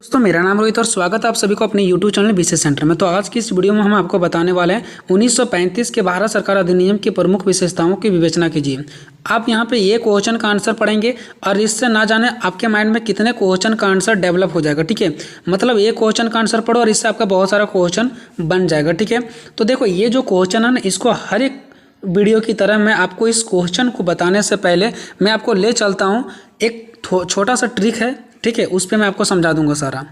दोस्तों मेरा नाम रोहित और स्वागत है आप सभी को अपने YouTube चैनल बीसी सेंटर में। तो आज की इस वीडियो में हम आपको बताने वाले हैं 1935 के भारत सरकार अधिनियम की प्रमुख विशेषताओं की विवेचना कीजिए। आप यहां पे ये क्वेश्चन का आंसर पढ़ेंगे और इससे ना जाने आपके माइंड में कितने क्वेश्चन का आंसर डेवलप हो जाएगा। ठीक है, मतलब एक क्वेश्चन का आंसर पढ़ो और इससे आपका बहुत सारा क्वेश्चन बन जाएगा। ठीक है, तो देखो ये जो क्वेश्चन है ना, इसको हर एक वीडियो की तरह मैं आपको इस क्वेश्चन को बताने से पहले मैं आपको ले चलता हूँ एक छोटा सा ट्रिक है। ठीक है, उस पर मैं आपको समझा दूंगा सारा।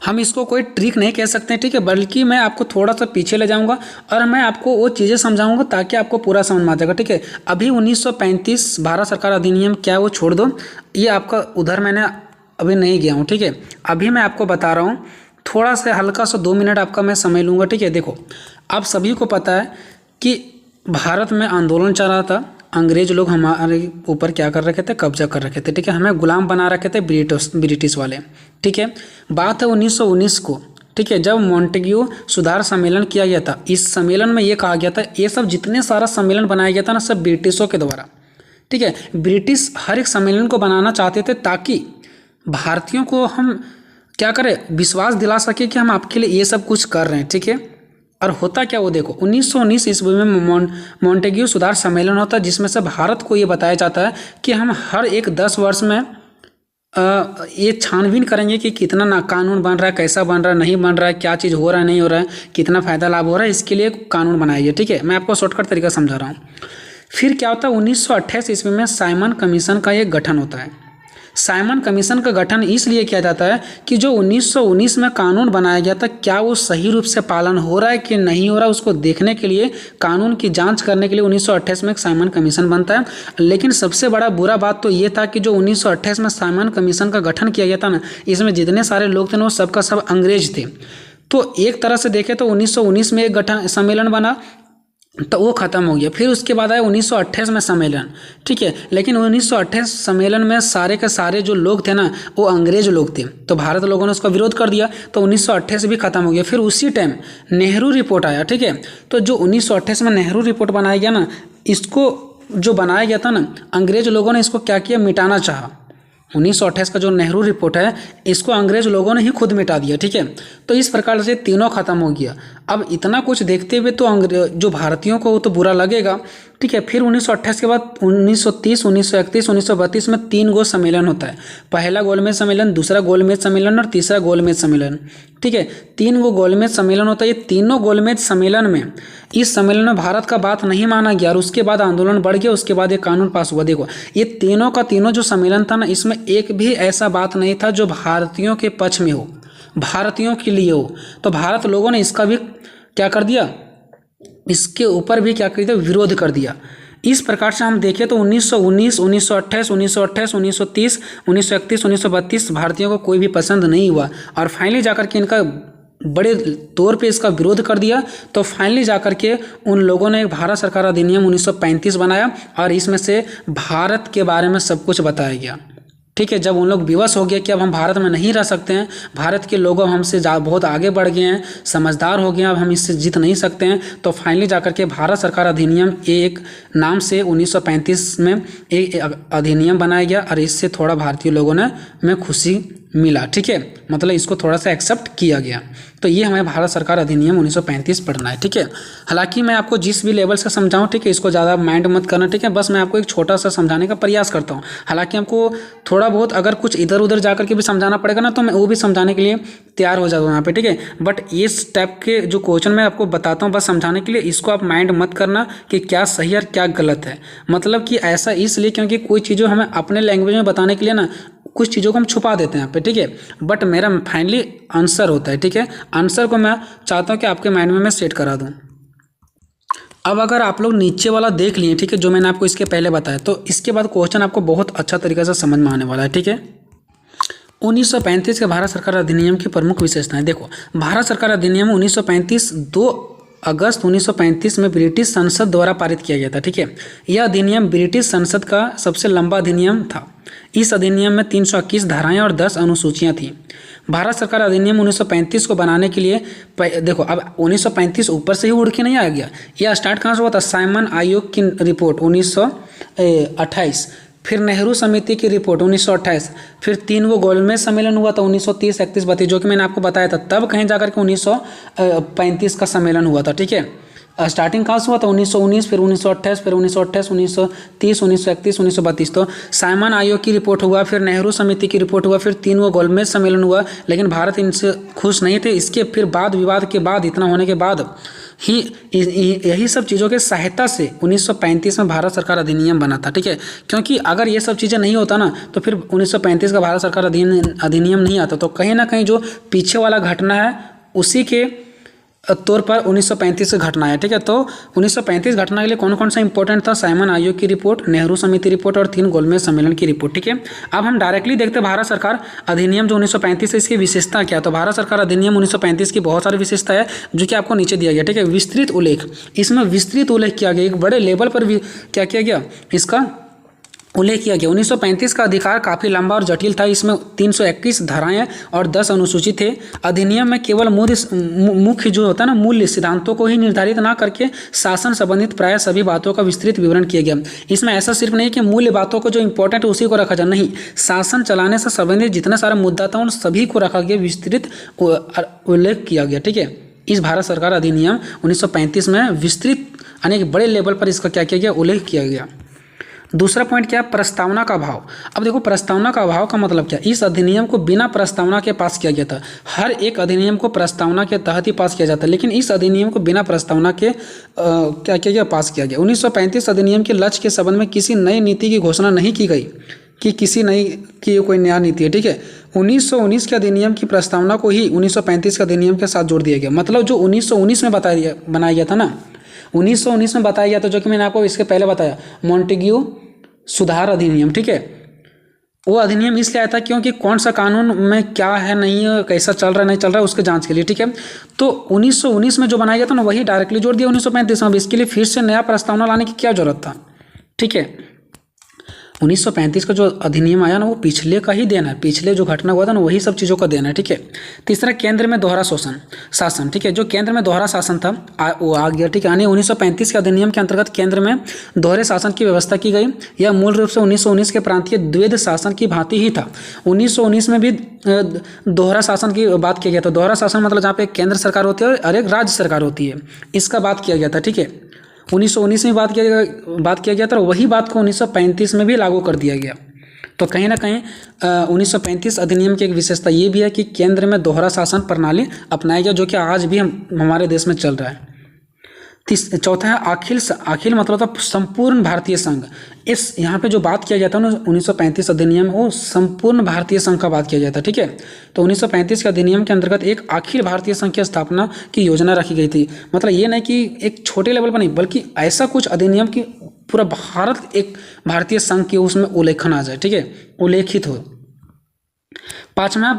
हम इसको कोई ट्रिक नहीं कह सकते, ठीक है, बल्कि मैं आपको थोड़ा सा पीछे ले जाऊंगा और मैं आपको वो चीज़ें समझाऊंगा ताकि आपको पूरा समझ में आ जाएगा। ठीक है, अभी 1935 भारत सरकार अधिनियम क्या है वो छोड़ दो, ये आपका उधर मैंने अभी नहीं गया हूँ। ठीक है, अभी मैं आपको बता रहा हूँ, थोड़ा सा हल्का सा 2 मिनट आपका मैं समय लूँगा। ठीक है, देखो आप सभी को पता है कि भारत में आंदोलन चल रहा था, अंग्रेज लोग हमारे ऊपर क्या कर रखे थे, कब्जा कर रखे थे। ठीक है, हमें गुलाम बना रखे थे ब्रिटिश वाले। ठीक है, बात है 1919 को। ठीक है, जब मॉन्टेग्यू सुधार सम्मेलन किया गया था, इस सम्मेलन में ये कहा गया था, ये सब जितने सारा सम्मेलन बनाया गया था ना, सब ब्रिटिशों के द्वारा। ठीक है, ब्रिटिश हर एक सम्मेलन को बनाना चाहते थे ताकि भारतीयों को हम क्या करें, विश्वास दिला सके कि हम आपके लिए ये सब कुछ कर रहे हैं। ठीक है, और होता क्या वो देखो, 1919 ईस्वी में मॉन्टेग्यू सुधार सम्मेलन होता है, जिसमें से भारत को ये बताया जाता है कि हम हर एक 10 वर्ष में ये छानबीन करेंगे कि कितना ना कानून बन रहा है, कैसा बन रहा है, नहीं बन रहा है, क्या चीज़ हो रहा है, नहीं हो रहा है, कितना फ़ायदा लाभ हो रहा है, इसके लिए कानून बनाइए। ठीक है, मैं आपको शॉर्टकट तरीका समझा रहा हूँ। फिर क्या होता है, 1928 ईस्वी में साइमन कमीशन का एक गठन होता है। साइमन कमीशन का गठन इसलिए किया जाता है कि जो 1919 में कानून बनाया गया था, क्या वो सही रूप से पालन हो रहा है कि नहीं हो रहा है, उसको देखने के लिए, कानून की जांच करने के लिए 1928 में एक साइमन कमीशन बनता है। लेकिन सबसे बड़ा बुरा बात तो ये था कि जो 1928 में साइमन कमीशन का गठन किया गया था ना, इसमें जितने सारे लोग थे ना, वो सबका सब अंग्रेज थे। तो एक तरह से देखें तो 1919 में एक गठन सम्मेलन बना तो वो ख़त्म हो गया। फिर उसके बाद आया 1928 में सम्मेलन। ठीक है, लेकिन 1928 सम्मेलन में सारे के सारे जो लोग थे ना, वो अंग्रेज लोग थे, तो भारत लोगों ने उसका विरोध कर दिया, तो 1928 भी ख़त्म हो गया। फिर उसी टाइम नेहरू रिपोर्ट आया। ठीक है, तो जो 1928 में नेहरू रिपोर्ट बनाया गया ना, इसको जो बनाया गया था ना, अंग्रेज लोगों ने इसको क्या किया, मिटाना चाहा। 1928 का जो नेहरू रिपोर्ट है, इसको अंग्रेज लोगों ने ही खुद मिटा दिया। ठीक है, तो इस प्रकार से तीनों खत्म हो गया। अब इतना कुछ देखते हुए तो जो भारतीयों को वो तो बुरा लगेगा। ठीक है, फिर 1928 के बाद 1930, 1931, 1932 में 3 गो सम्मेलन होता है। पहला गोलमेज सम्मेलन, दूसरा गोलमेज सम्मेलन और तीसरा गोलमेज सम्मेलन। ठीक है, 3 गो गोलमेज सम्मेलन होता है। ये तीनों गोलमेज सम्मेलन में, इस सम्मेलन में भारत का बात नहीं माना गया और उसके बाद आंदोलन बढ़ गया, उसके बाद ये कानून पास हुआ। देखो ये तीनों का तीनों जो सम्मेलन था ना, इसमें एक भी ऐसा बात नहीं था जो भारतीयों के पक्ष में हो, भारतीयों के लिए हो। तो भारत लोगों ने इसका भी क्या कर दिया, इसके ऊपर भी क्या कर दिया, विरोध कर दिया। इस प्रकार से हम देखें तो 1919, 1928, 1928, 1930, 1931, 1932 भारतीयों को कोई भी पसंद नहीं हुआ और फाइनली जाकर के इनका बड़े तौर पे इसका विरोध कर दिया। तो फाइनली जाकर के उन लोगों ने एक भारत सरकार अधिनियम 1935 बनाया और इसमें से भारत के बारे में सब कुछ बताया गया। ठीक है, जब उन लोग विवश हो गए कि अब हम भारत में नहीं रह सकते हैं, भारत के लोग हमसे बहुत आगे बढ़ गए हैं, समझदार हो गए हैं, अब हम इससे जीत नहीं सकते हैं, तो फाइनली जाकर के भारत सरकार अधिनियम एक नाम से 1935 में एक अधिनियम बनाया गया और इससे थोड़ा भारतीय लोगों ने में खुशी मिला। ठीक है, मतलब इसको थोड़ा सा एक्सेप्ट किया गया। तो ये हमें भारत सरकार अधिनियम 1935 पढ़ना है। ठीक है, हालांकि मैं आपको जिस भी लेवल से समझाऊं, ठीक है, इसको ज़्यादा माइंड मत करना। ठीक है, बस मैं आपको एक छोटा सा समझाने का प्रयास करता हूं। हालांकि आपको थोड़ा बहुत अगर कुछ इधर उधर जाकर के भी समझाना पड़ेगा ना, तो मैं वो भी समझाने के लिए तैयार हो जाऊँ यहाँ पे। ठीक है, बट इस टाइप के जो क्वेश्चन मैं आपको बताता हूँ बस समझाने के लिए, इसको आप माइंड मत करना कि क्या सही और क्या गलत है। मतलब कि ऐसा इसलिए क्योंकि कोई चीज़ों हमें अपने लैंग्वेज में बताने के लिए ना, कुछ चीज़ों को हम छुपा देते हैं यहाँ पे। ठीक है, बट मेरा फाइनली आंसर होता है। ठीक है, आंसर को मैं चाहता हूँ कि आपके माइंड में मैं सेट करा दूँ। अब अगर आप लोग नीचे वाला देख लिए, ठीक है, जो मैंने आपको इसके पहले बताया, तो इसके बाद क्वेश्चन आपको बहुत अच्छा तरीके से समझ में आने वाला है। ठीक है, 1935 के भारत सरकार अधिनियम की प्रमुख विशेषताएं देखो। भारत सरकार अधिनियम 1935 2 अगस्त 1935 में ब्रिटिश संसद द्वारा पारित किया गया था। ठीक है, यह अधिनियम ब्रिटिश संसद का सबसे लंबा अधिनियम था। इस अधिनियम में 321 धाराएं और 10 अनुसूचियां थीं। भारत सरकार अधिनियम 1935 को बनाने के लिए देखो, अब 1935 ऊपर से ही उड़ के नहीं आ गया, यह स्टार्ट कहाँ से हुआ था, साइमन आयोग की रिपोर्ट 1928 फिर नेहरू समिति की रिपोर्ट 1928, फिर 3 वो गोलमेज सम्मेलन हुआ था 1930, 31, 32, जो कि मैंने आपको बताया था, तब कहीं जाकर के 1935 का सम्मेलन हुआ था। ठीक है, स्टार्टिंग कहाँ से हुआ था 1919, फिर 1928, फिर 1928, 1930, 1931, 1932। तो साइमन आयोग की रिपोर्ट हुआ, फिर नेहरू समिति की रिपोर्ट हुआ, फिर 3 वो गोलमेज सम्मेलन हुआ, लेकिन भारत इनसे खुश नहीं थे। इसके फिर बाद विवाद के बाद, इतना होने के बाद ही यही सब चीज़ों के सहायता से 1935 में भारत सरकार अधिनियम बना था। ठीक है, क्योंकि अगर ये सब चीज़ें नहीं होता ना, तो फिर 1935 का भारत सरकार अधिनियम नहीं आता। तो कहीं ना कहीं जो पीछे वाला घटना है उसी के तौर पर 1935 की घटना है। ठीक है, तो 1935 घटना के लिए कौन कौन सा इंपॉर्टेंट था? साइमन आयोग की रिपोर्ट, नेहरू समिति रिपोर्ट और 3 गोलमेज सम्मेलन की रिपोर्ट। ठीक है, अब हम डायरेक्टली देखते हैं भारत सरकार अधिनियम जो 1935 है, इसकी विशेषता क्या है। तो भारत सरकार अधिनियम 1935 की बहुत सारी विशेषता है, जो कि आपको नीचे दिया गया। ठीक है, विस्तृत उल्लेख, इसमें विस्तृत उल्लेख किया गया, एक बड़े लेवल पर भी क्या किया गया, इसका उल्लेख किया गया। 1935 का अधिकार काफ़ी लंबा और जटिल था। इसमें 321 धाराएं और 10 अनुसूचित थे। अधिनियम में केवल मुख्य जो होता है ना, मूल्य सिद्धांतों को ही निर्धारित ना करके शासन संबंधित प्राय सभी बातों का विस्तृत विवरण किया गया। इसमें ऐसा सिर्फ नहीं कि मूल्य बातों को जो इंपॉर्टेंट है उसी को रखा जाए, नहीं, शासन चलाने से संबंधित जितने सारे मुद्दा था उन सभी को रखा गया, विस्तृत उल्लेख किया गया। ठीक है, इस भारत सरकार अधिनियम 1935 में विस्तृत यानी बड़े लेवल पर इसका क्या किया गया, उल्लेख किया गया। दूसरा पॉइंट क्या है? प्रस्तावना का अभाव। अब देखो, प्रस्तावना का अभाव का मतलब क्या? इस अधिनियम को बिना प्रस्तावना के पास किया गया था। हर एक अधिनियम को प्रस्तावना के तहत ही पास किया जाता है, लेकिन इस अधिनियम को बिना प्रस्तावना के क्या किया गया, पास किया गया। 1935 अधिनियम के लक्ष्य के संबंध में किसी नई नीति की घोषणा नहीं की गई कि किसी नई की कोई नया नीति है। ठीक है, 1919 के अधिनियम की प्रस्तावना को ही 1935 के अधिनियम के साथ जोड़ दिया गया। मतलब जो 1919 में बनाया गया था ना, 1919 में बताया गया था, जो कि मैंने आपको इसके पहले बताया, मॉन्टेग्यू सुधार अधिनियम। ठीक है, वो अधिनियम इसलिए आया था क्योंकि कौन सा कानून में क्या है, नहीं है, कैसा चल रहा है, नहीं चल रहा है, उसके जांच के लिए। ठीक है, तो 1919 में जो बनाया गया था ना, वही डायरेक्टली जोड़ दिया 1935 में। इसके लिए फिर से नया प्रस्तावना लाने की क्या जरूरत था? ठीक है, 1935 का जो अधिनियम आया ना, वो पिछले का ही देना है, पिछले जो घटना हुआ था ना, वही सब चीज़ों का देना है। ठीक है, तीसरा, केंद्र में दोहरा शासन। ठीक है, जो केंद्र में दोहरा शासन था वो आ गया। ठीक है, यानी 1935 के अधिनियम के अंतर्गत केंद्र में दोहरे शासन की व्यवस्था की गई। यह मूल रूप से 1919 के प्रांतीय द्वैध शासन की भांति ही था। 1919 में भी दोहरा शासन की बात किया गया था। दोहरा शासन मतलब जहाँ पे केंद्र सरकार होती है और एक राज्य सरकार होती है, इसका बात किया गया था। ठीक है, 1919 में बात किया गया था, वही बात को 1935 में भी लागू कर दिया गया। तो कहीं ना कहीं 1935 अधिनियम की एक विशेषता ये भी है कि केंद्र में दोहरा शासन प्रणाली अपनाया गया, जो कि आज भी हमारे देश में चल रहा है। चौथा है अखिल मतलब था संपूर्ण भारतीय संघ। इस यहाँ पे जो बात किया गया था 1935 अधिनियम, वो संपूर्ण भारतीय संघ का बात किया गया था। ठीक है, तो 1935 के अधिनियम के अंतर्गत एक अखिल भारतीय संघ की स्थापना की योजना रखी गई थी। मतलब ये नहीं कि एक छोटे लेवल पर नहीं, बल्कि ऐसा कुछ अधिनियम की पूरा भारत एक भारतीय संघ की उसमें उल्लेखन आ जाए। ठीक है, उल्लेखित हो। पांचवा,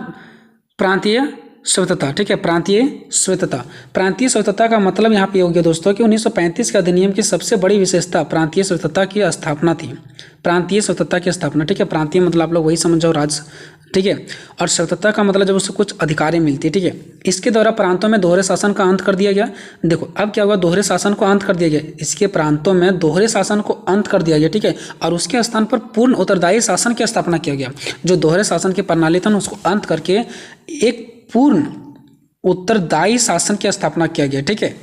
प्रांतीय स्वायत्तता। ठीक है, प्रांतीय स्वायत्तता का मतलब यहाँ पे हो गया दोस्तों कि 1935 के अधिनियम की सबसे बड़ी विशेषता प्रांतीय स्वायत्तता की स्थापना थी। प्रांतीय स्वायत्तता की स्थापना। ठीक है, प्रांतीय मतलब आप लोग वही समझ जाओ, राज्य। ठीक है, और स्वायत्तता का मतलब जब उससे कुछ अधिकारें मिलती है। ठीक है, इसके द्वारा प्रांतों में दोहरे शासन का अंत कर दिया गया। देखो अब क्या हुआ, दोहरे शासन को अंत कर दिया गया। इसके प्रांतों में दोहरे शासन को अंत कर दिया गया। ठीक है, और उसके स्थान पर पूर्ण उत्तरदायी शासन की स्थापना किया गया। जो दोहरे शासन की प्रणाली था उसको अंत करके एक पूर्ण उत्तरदायी शासन की स्थापना किया गया। ठीक है,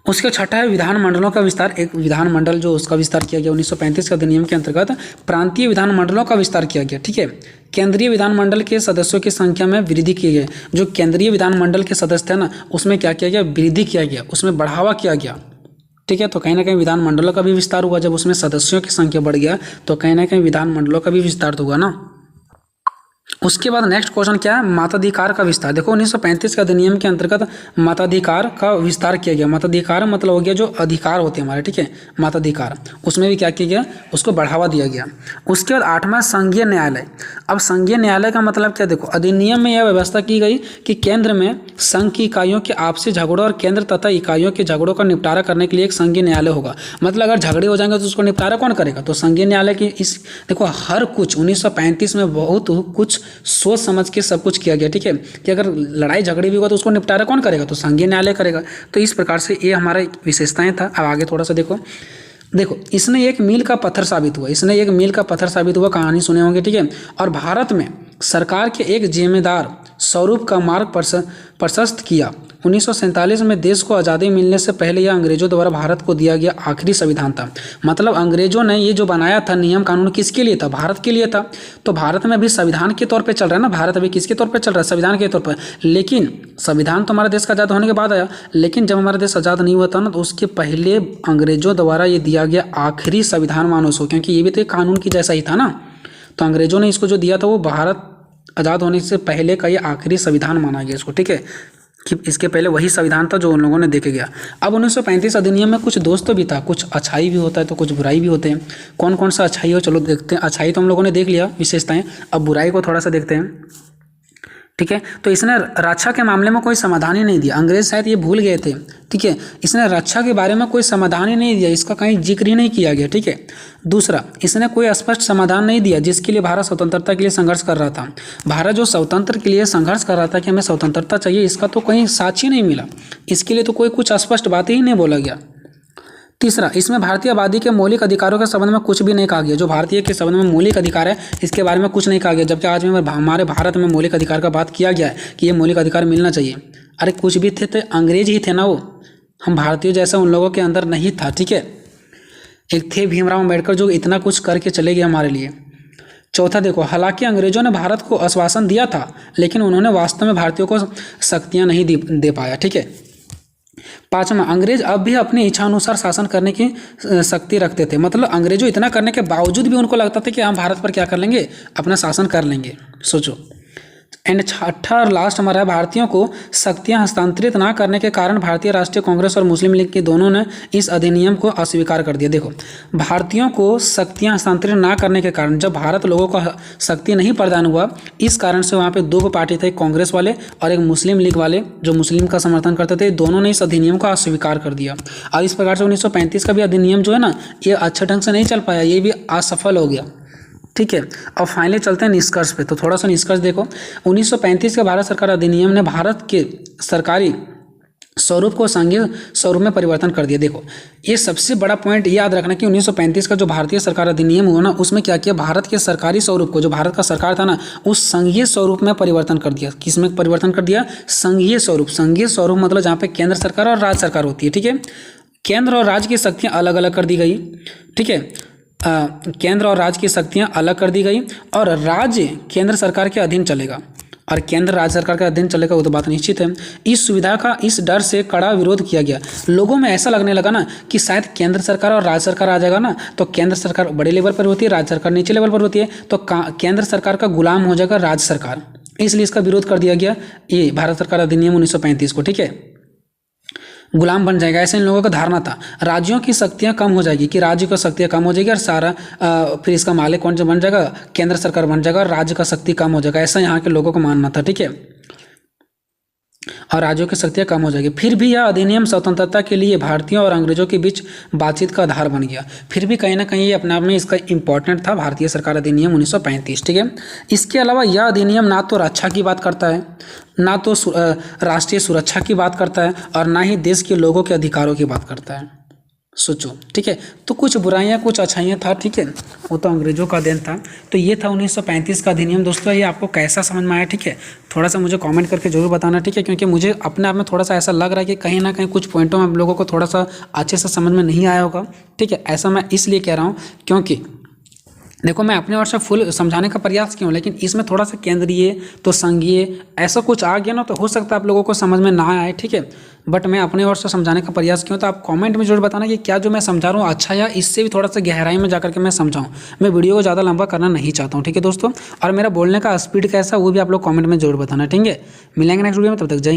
उसके छठा है विधानमंडलों का विस्तार। एक विधानमंडल जो उसका विस्तार किया गया 1935 के अधिनियम के अंतर्गत प्रांतीय विधानमंडलों का विस्तार किया गया। ठीक है, केंद्रीय विधानमंडल के सदस्यों की संख्या में वृद्धि की गई। जो केंद्रीय विधानमंडल के सदस्य थे ना, उसमें क्या किया गया, वृद्धि किया गया, उसमें बढ़ावा किया गया। ठीक है, तो कहीं ना कहीं विधानमंडलों का भी विस्तार हुआ। जब उसमें सदस्यों की संख्या बढ़ गया तो कहीं ना कहीं विधानमंडलों का भी विस्तार तो हुआ ना। उसके बाद नेक्स्ट क्वेश्चन क्या है, मताधिकार का विस्तार। देखो 1935 के अधिनियम के अंतर्गत मताधिकार का विस्तार किया गया। मताधिकार मतलब हो गया जो अधिकार होते हैं हमारे। ठीक है, मताधिकार, उसमें भी क्या किया गया, उसको बढ़ावा दिया गया। उसके बाद आठवां संघीय न्यायालय। अब संघीय न्यायालय का मतलब क्या, देखो अधिनियम में यह व्यवस्था की गई कि केंद्र में संघ की इकाइयों के आपसी झगड़ों और केंद्र तथा इकाइयों के झगड़ों का निपटारा करने के लिए एक संघीय न्यायालय होगा। मतलब अगर झगड़े हो जाएंगे तो उसको निपटारा कौन करेगा, तो संघीय न्यायालय की इस देखो हर कुछ 1935 में बहुत कुछ सोच समझ के सब कुछ किया गया। ठीक है, कि अगर लड़ाई झगड़े भी हुआ तो उसको निपटारा कौन करेगा, तो संघीय न्यायालय करेगा। तो इस प्रकार से ये हमारा विशेषताएं था। अब आगे थोड़ा सा देखो, देखो, इसने एक मील का पत्थर साबित हुआ, इसने एक मील का पत्थर साबित हुआ, कहानी सुने होंगे, ठीक है। और भारत में सरकार के एक जिम्मेदार स्वरूप का मार्ग प्रशस्त किया। 1947 में देश को आज़ादी मिलने से पहले यह अंग्रेजों द्वारा भारत को दिया गया आखिरी संविधान था। मतलब अंग्रेजों ने ये जो बनाया था नियम कानून, किसके लिए था? भारत के लिए था। तो भारत में अभी संविधान के तौर पे चल रहा है ना, भारत अभी किसके तौर पे चल रहा है? संविधान के तौर पर। लेकिन संविधान तो हमारे देश का आज़ाद होने के बाद आया, लेकिन जब हमारा देश आज़ाद नहीं हुआ था ना, तो उसके पहले अंग्रेजों द्वारा ये दिया गया आखिरी संविधान मानो उसको, क्योंकि ये भी तो एक कानून की जैसा ही था ना। तो अंग्रेजों ने इसको जो दिया था वो भारत आज़ाद होने से पहले का ये आखिरी संविधान माना गया इसको, ठीक है, कि इसके पहले वही संविधान था जो उन लोगों ने देके गया। अब 1935 अधिनियम में कुछ दोस्त भी था, कुछ अच्छाई भी होता है तो कुछ बुराई भी होते हैं। कौन कौन सा अच्छाई हो, चलो देखते हैं। अच्छाई तो हम लोगों ने देख लिया, विशेषताएं। अब बुराई को थोड़ा सा देखते हैं, ठीक है। तो इसने रक्षा के मामले में कोई समाधान ही नहीं दिया। अंग्रेज शायद ये भूल गए थे, ठीक है। इसने रक्षा के बारे में कोई समाधान ही नहीं दिया, इसका कहीं जिक्र ही नहीं किया गया, ठीक है। दूसरा, इसने कोई स्पष्ट समाधान नहीं दिया जिसके लिए भारत स्वतंत्रता के लिए संघर्ष कर रहा था। भारत जो स्वतंत्र के लिए संघर्ष कर रहा था कि हमें स्वतंत्रता चाहिए, इसका तो कहीं साक्षी नहीं मिला। इसके लिए तो कोई कुछ स्पष्ट बातें ही नहीं बोला गया। तीसरा, इसमें भारतीय आबादी के मौलिक अधिकारों के संबंध में कुछ भी नहीं कहा गया। जो भारतीय के संबंध में मौलिक अधिकार है, इसके बारे में कुछ नहीं कहा गया, जबकि आज में हमारे भारत में मौलिक अधिकार का बात किया गया है कि ये मौलिक अधिकार मिलना चाहिए। अरे कुछ भी थे तो अंग्रेज ही थे ना, वो हम भारतीय जैसा उन लोगों के अंदर नहीं था, ठीक है। एक थे भीमराव अम्बेडकर जो इतना कुछ करके चले गए हमारे लिए। चौथा देखो, हालांकि अंग्रेजों ने भारत को आश्वासन दिया था, लेकिन उन्होंने वास्तव में भारतीयों को शक्तियाँ नहीं दे पाया, ठीक है। पांचवा, अंग्रेज अब भी अपनी इच्छा अनुसार शासन करने की शक्ति रखते थे। मतलब अंग्रेजों इतना करने के बावजूद भी उनको लगता था कि हम भारत पर क्या कर लेंगे, अपना शासन कर लेंगे। सोचो। एंड छठा और लास्ट हमारा है, भारतीयों को शक्तियां हस्तांतरित ना करने के कारण भारतीय राष्ट्रीय कांग्रेस और मुस्लिम लीग के दोनों ने इस अधिनियम को अस्वीकार कर दिया। देखो, भारतीयों को शक्तियां हस्तांतरित ना करने के कारण, जब भारत लोगों को शक्ति नहीं प्रदान हुआ, इस कारण से वहाँ पे दो पार्टी थे, कांग्रेस वाले और एक मुस्लिम लीग वाले जो मुस्लिम का समर्थन करते थे, दोनों ने इस अधिनियम को अस्वीकार कर दिया। और इस प्रकार से 1935 का भी अधिनियम जो है ना, ये अच्छे ढंग से नहीं चल पाया, ये भी असफल हो गया, ठीक है। अब फाइनली चलते हैं निष्कर्ष पे। तो थोड़ा सा निष्कर्ष देखो, 1935 के भारत सरकार अधिनियम ने भारत के सरकारी स्वरूप को संघीय स्वरूप में परिवर्तन कर दिया। देखो, ये सबसे बड़ा पॉइंट याद रखना कि 1935 का जो भारतीय सरकार अधिनियम हुआ ना, उसमें क्या किया, भारत के सरकारी स्वरूप को, जो भारत का सरकार था ना, उस संघीय स्वरूप में परिवर्तन कर दिया। किसमें परिवर्तन कर दिया? संघीय स्वरूप। संघीय स्वरूप मतलब जहाँ पे केंद्र सरकार और राज्य सरकार होती है, ठीक है। केंद्र और राज्य की शक्तियाँ अलग अलग कर दी गई, ठीक है। केंद्र और राज्य की शक्तियां अलग कर दी गई और राज्य केंद्र सरकार के अधीन चलेगा और केंद्र राज्य सरकार के अधीन चलेगा, वो तो बात निश्चित है। इस सुविधा का इस डर से कड़ा विरोध किया गया। लोगों में ऐसा लगने लगा ना कि शायद केंद्र सरकार और राज्य सरकार आ जाएगा ना, तो केंद्र सरकार बड़े लेवल पर होती है, राज्य सरकार नीचे लेवल पर होती है, तो केंद्र सरकार का गुलाम हो जाएगा राज्य सरकार। इसलिए इसका विरोध कर दिया गया, ये भारत सरकार अधिनियम 1935 को, ठीक है। गुलाम बन जाएगा, ऐसे इन लोगों का धारणा था। राज्यों की शक्तियां कम हो जाएगी, कि राज्य की शक्तियां कम हो जाएगी और सारा फिर इसका मालिक कौन बन जाएगा, केंद्र सरकार बन जाएगा और राज्य का शक्ति कम हो जाएगा, ऐसा यहाँ के लोगों को मानना था, ठीक है। और राज्यों की शक्तियां कम हो जाएगी। फिर भी यह अधिनियम स्वतंत्रता के लिए भारतीयों और अंग्रेजों के बीच बातचीत का आधार बन गया। फिर भी कहीं ना कहीं ये अपने आप में इसका इंपॉर्टेंट था, भारतीय सरकार अधिनियम 1935, ठीक है। इसके अलावा यह अधिनियम ना तो रक्षा की बात करता है, ना तो राष्ट्रीय सुरक्षा की बात करता है और ना ही देश के लोगों के अधिकारों की बात करता है। सोचो, ठीक है। तो कुछ बुराइयां कुछ अच्छाइयां था, ठीक है, वो तो अंग्रेजों का देन था। तो ये था 1935 का अधिनियम। दोस्तों, ये आपको कैसा समझ में आया, ठीक है, थोड़ा सा मुझे कमेंट करके जरूर बताना, ठीक है, क्योंकि मुझे अपने आप में थोड़ा सा ऐसा लग रहा है कि कहीं ना कहीं कुछ पॉइंटों में आप लोगों को थोड़ा सा अच्छे से समझ में नहीं आया होगा, ठीक है। ऐसा मैं इसलिए कह रहा हूँ क्योंकि देखो, मैं अपने ओर से फुल समझाने का प्रयास किया हूँ, लेकिन इसमें थोड़ा सा केंद्रीय तो संघीय ऐसा कुछ आ गया ना, तो हो सकता है आप लोगों को समझ में ना आए, ठीक है। बट मैं अपने ओर से समझाने का प्रयास किया हूँ, तो आप कमेंट में जरूर बताना कि क्या जो मैं समझा रहा हूँ अच्छा, या इससे भी थोड़ा सा गहराई में जाकर के मैं समझाऊँ। मैं वीडियो को ज़्यादा लंबा करना नहीं चाहता हूँ, ठीक है दोस्तों। और मेरा बोलने का स्पीड कैसा वो भी आप लोग कमेंट में जरूर बताना, ठीक है। मिलेंगे नेक्स्ट वीडियो में, तब तक जय हिंद।